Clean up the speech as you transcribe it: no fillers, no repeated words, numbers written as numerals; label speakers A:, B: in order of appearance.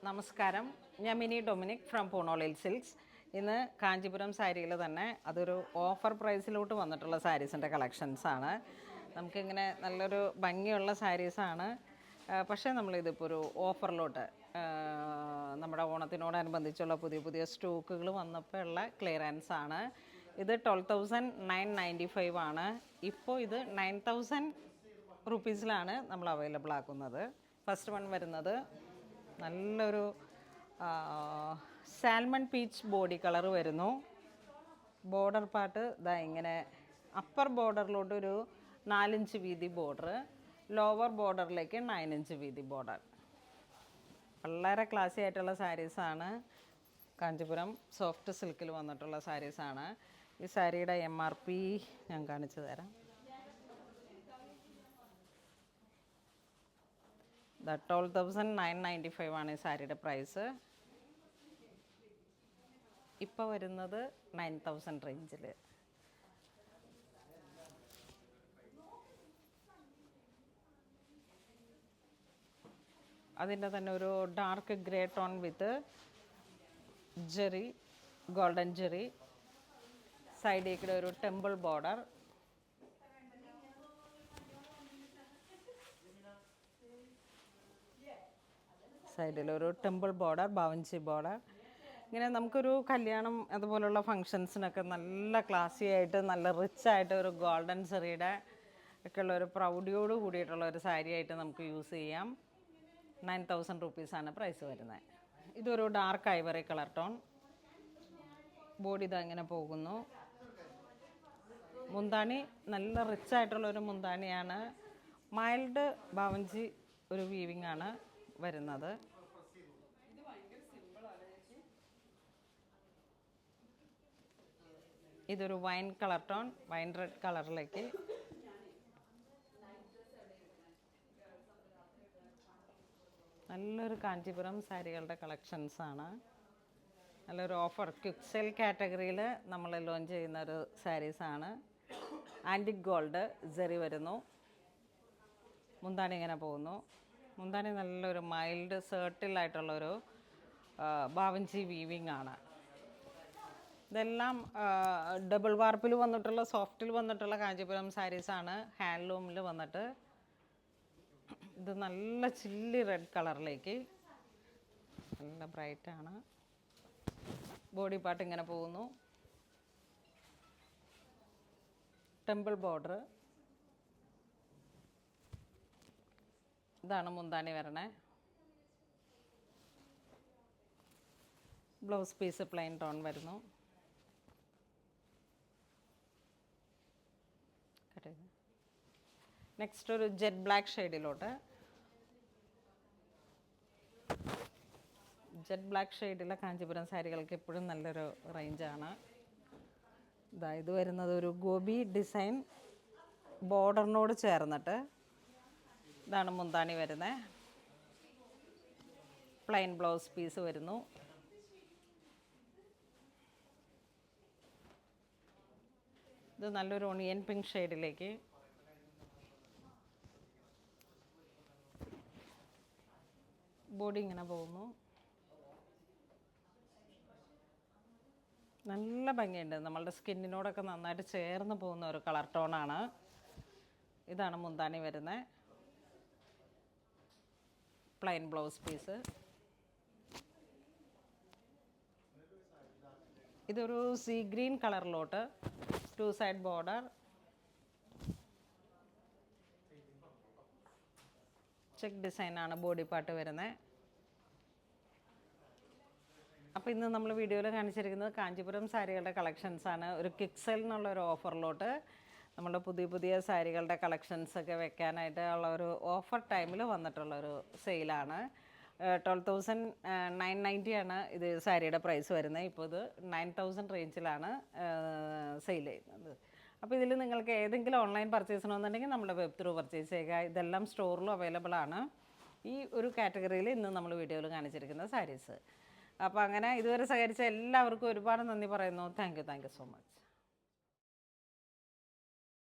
A: നമസ്കാരം, ഞാൻ mini Dominic from പൂണോളിൽ silks. ഇന്ന് കാഞ്ചീപുരം സാരിയിൽ തന്നെ അതൊരു ഓഫർ പ്രൈസിലോട്ട് വന്നിട്ടുള്ള സാരീസിൻ്റെ കളക്ഷൻസാണ്. നമുക്കിങ്ങനെ നല്ലൊരു ഭംഗിയുള്ള സാരീസാണ്. പക്ഷേ നമ്മളിതിപ്പോൾ ഒരു ഓഫറിലോട്ട് നമ്മുടെ ഓണത്തിനോടനുബന്ധിച്ചുള്ള പുതിയ പുതിയ സ്റ്റോക്കുകൾ വന്നപ്പോൾ ഉള്ള ക്ലിയറൻസ് ആണ്. ഇത് 12,995 ആണ്. ഇപ്പോൾ ഇത് 9,000 റുപ്പീസിലാണ് നമ്മൾ അവൈലബിൾ ആക്കുന്നത്. ഫസ്റ്റ് വൺ വരുന്നത് നല്ലൊരു സാൽമൺ പീച്ച് ബോഡി കളർ വരുന്നു. ബോർഡർ പാർട്ട് ഇതാ ഇങ്ങനെ അപ്പർ ബോർഡറിലോട്ട് ഒരു 4 ഇഞ്ച് വീതി ബോർഡർ, ലോവർ ബോർഡറിലേക്ക് 9 ഇഞ്ച് വീതി ബോർഡർ. വളരെ ക്ലാസി ആയിട്ടുള്ള സാരീസാണ്. കാഞ്ചീപുരം സോഫ്റ്റ് സിൽക്കിൽ വന്നിട്ടുള്ള സാരീസാണ്. ഈ സാരിയുടെ MRP ഞാൻ കാണിച്ചു തരാം. 12,995 ആണ് ഈ സാരിയുടെ പ്രൈസ്. ഇപ്പോൾ വരുന്നത് 9,000 റേഞ്ചിൽ. അതിൻ്റെ തന്നെ ഒരു dark grey tone with zari, golden zari, സൈഡിൽ ഒരു ടെമ്പിൾ ബോർഡർ, സൈഡിലൊരു ടെമ്പിൾ ബോർഡർ, ബാവഞ്ചി ബോർഡർ. ഇങ്ങനെ നമുക്കൊരു കല്യാണം അതുപോലുള്ള ഫങ്ഷൻസിനൊക്കെ നല്ല ക്ലാസി ആയിട്ട് നല്ല റിച്ച് ആയിട്ട് ഒരു ഗോൾഡൻ സെറിയുടെ ഒക്കെ ഉള്ള ഒരു പ്രൗഡിയോട് കൂടിയിട്ടുള്ള ഒരു സാരി ആയിട്ട് നമുക്ക് യൂസ് ചെയ്യാം. 9,000 റുപ്പീസാണ് പ്രൈസ് വരുന്നത്. ഇതൊരു dark Ivory colour tone. Body ഇതാ ഇങ്ങനെ പോകുന്നു. മുന്താണി നല്ല റിച്ച് ആയിട്ടുള്ളൊരു മുന്താണിയാണ്. മൈൽഡ് ബാവഞ്ചി ഒരു വീവിങ് ആണ് വരുന്നത്. ഇതൊരു wine colour tone, wine red കളറിലേക്ക്. നല്ലൊരു കാഞ്ചീപുരം സാരികളുടെ കളക്ഷൻസാണ്. നല്ലൊരു ഓഫർ ക്വിക്ക് സെയിൽ കാറ്റഗറിയിൽ നമ്മൾ ലോഞ്ച് ചെയ്യുന്ന ഒരു സാരീസാണ്. ആൻറ്റിക് ഗോൾഡ് ജെറി വരുന്നു. മുന്താണി ഇങ്ങനെ പോകുന്നു. മുന്താണി നല്ലൊരു മൈൽഡ് സേർട്ടിലായിട്ടുള്ളൊരു ബാവഞ്ചി വീവിങ് ആണ്. ഇതെല്ലാം ഡബിൾ വാർപ്പിൽ വന്നിട്ടുള്ള സോഫ്റ്റിൽ വന്നിട്ടുള്ള കാഞ്ചീപുരം സാരീസാണ്. ഹാൻഡ്ലൂമിൽ വന്നിട്ട് ഇത് നല്ല ചില്ലി റെഡ് കളറിലേക്ക് നല്ല ബ്രൈറ്റാണ്. ബോഡി പാർട്ട് ഇങ്ങനെ പോകുന്നു. Temple border. ഇതാണ് മുന്താണി വരണേ. ബ്ലൗസ് പീസ് പ്ലെയിൻ ടോൺ വരുന്നു. നെക്സ്റ്റ് ഒരു ജെറ്റ് ബ്ലാക്ക് ഷെയ്ഡിലോട്ട്. ജെറ്റ് ബ്ലാക്ക് ഷെയ്ഡിലെ കാഞ്ചീപുരം സാരികൾക്ക് എപ്പോഴും നല്ലൊരു റേഞ്ചാണ്. ഇത് വരുന്നത് ഒരു ഗോപി ഡിസൈൻ ബോർഡറിനോട് ചേർന്നിട്ട് ഇതാണ് മുന്താണി വരുന്നത്. പ്ലെയിൻ ബ്ലൗസ് പീസ് വരുന്നു. ഇത് നല്ലൊരു ഓണിയൻ പിങ്ക് ഷെയ്ഡിലേക്ക്. ബോഡി ഇങ്ങനെ പോകുന്നു. നല്ല ഭംഗിയുണ്ട്. നമ്മളുടെ സ്കിന്നിനോടൊക്കെ നന്നായിട്ട് ചേർന്ന് പോകുന്ന ഒരു കളർ ടോണാണ്. ഇതാണ് മുന്താണി വരുന്നത്. Plain blouse piece. ഇതൊരു സീ ഗ്രീൻ കളറിലോട്ട് 2 സൈഡ് ബോർഡർ, ചെക്ക് ഡിസൈനാണ് ബോഡി പാർട്ട് വരുന്നത്. അപ്പോൾ ഇന്ന് നമ്മൾ വീഡിയോയിൽ കാണിച്ചിരിക്കുന്നത് കാഞ്ചീപുരം സാരികളുടെ കളക്ഷൻസാണ്. ഒരു കിക്സൽ എന്നുള്ള ഒരു ഓഫറിലോട്ട് നമ്മൾ പുതിയ പുതിയ സാരികളുടെ കളക്ഷൻസൊക്കെ വെക്കാനായിട്ട് ഉള്ള ഒരു ഓഫർ ടൈമിൽ വന്നിട്ടുള്ളൊരു സെയിലാണ്. 12,990 ആണ് ഇത് സാരിയുടെ പ്രൈസ് വരുന്നത്. ഇപ്പോൾ ഇത് 9,000 റേഞ്ചിലാണ് സെയിൽ ചെയ്യുന്നത്. അപ്പോൾ ഇതിൽ നിങ്ങൾക്ക് ഏതെങ്കിലും ഓൺലൈൻ പർച്ചേസ് ചെയ്യണമെന്നുണ്ടെങ്കിൽ നമ്മുടെ വെബ് ത്രൂ പർച്ചേസ് ചെയ്യുക. ഇതെല്ലാം സ്റ്റോറിലും അവൈലബിൾ ആണ്. ഈ ഒരു കാറ്റഗറിയിൽ ഇന്ന് നമ്മൾ വീഡിയോയിൽ കാണിച്ചിരിക്കുന്ന സാരീസ്. അപ്പോൾ അങ്ങനെ ഇതുവരെ സഹകരിച്ച എല്ലാവർക്കും ഒരുപാട് നന്ദി പറയുന്നു. Thank you so much.